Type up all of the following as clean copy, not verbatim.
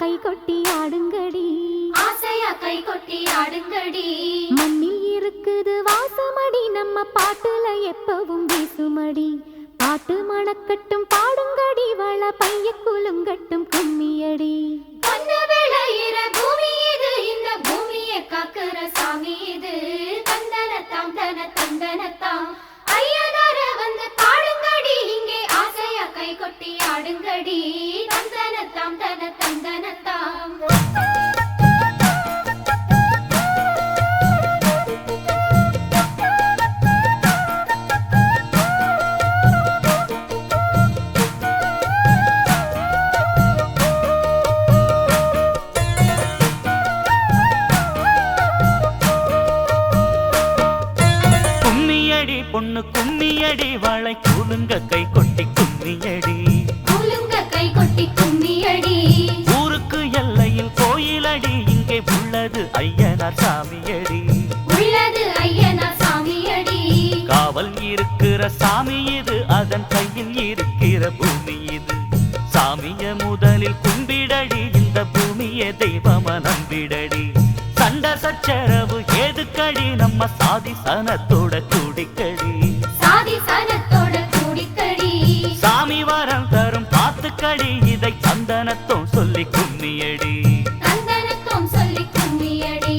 கை கொட்டி ஆடுங்கடி, ஆசையா கை கொட்டி ஆடுங்கடி. மண்ணில் இருக்குது வாசமடி, நம்ம பாட்டுல எப்பவும் வீசுமடி. பாட்டு மணக்கட்டும் பாடுங்கடி, வள பைய குலுங்கட்டும் கும்மியடி. பொன்ன விளையிற பூமி இது, இந்த பூமியை காக்குற சாமி இது. தந்தனத்தாம் தன தந்தனத்தாம் ஐயனார வந்து பாடுங்கடி, இங்கே ஆசையா கை கொட்டி ஆடுங்கடி. தந்தனத்தாம் தன தந்தனத்தாம். பொண்ணு கும்மியடி, வாழை கூலுங்க கை கொட்டி கும்மியடி, கூலுங்க கை கொட்டி கும்மியடி. ஊருக்கு எல்லையில் கோயிலடி, இங்கே உள்ளது ஐயனார் சாமியடி, உள்ளது ஐயனார் சாமியடி. காவல் இருக்கிற சாமி இது, அதன் கையில் இருக்கிற பூமி இது. சாமிய முதலில் கும்பிடடி, இந்த பூமியை தெய்வமா நம்பிடடி. சண்ட சச்சரவு ஏதுக்கடி, நம்ம சாதி சனத்தோட கூடிக்கடி, சாதி சனத்தோட கூடிக்கடி. சாமி வரம் தரும் பாத்துக்கடி, இதை சந்தனத்தோம் சொல்லி கும்மியடி, சந்தனத்தோம் சொல்லி கும்மியடி.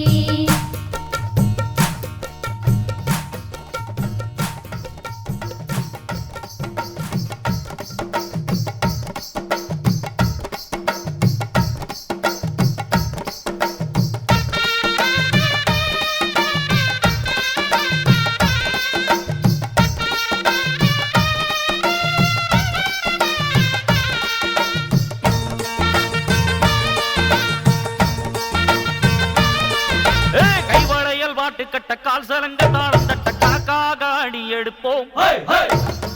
கட்ட கால் சலங்க தாளம் தட்ட கணக்காக அடி எடுப்போம்.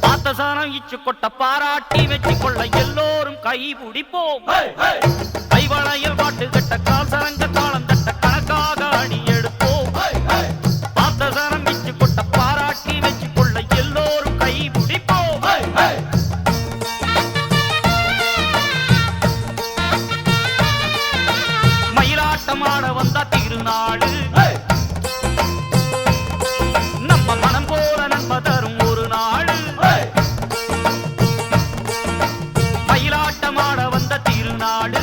பார்த்த சாரம் இச்சு கொட்ட பாராட்டி வச்சு கொள்ள எல்லோரும் கை பிடிப்போம். கைவளையல் பாட்டு கட்ட கால் சலங்க தாளம் தட்ட கணக்காக அடி எடுப்போம். பார்த்த சாரம் இச்சு கொட்ட பாராட்டி வச்சு கொள்ள எல்லோரும் கை பிடிப்போம். மயிலாட்டமாட வந்தா திருநாடு, மனம் போல நன்மை தரும் ஒரு நாடு. மயிலாட்டமாட வந்த திருநாடு,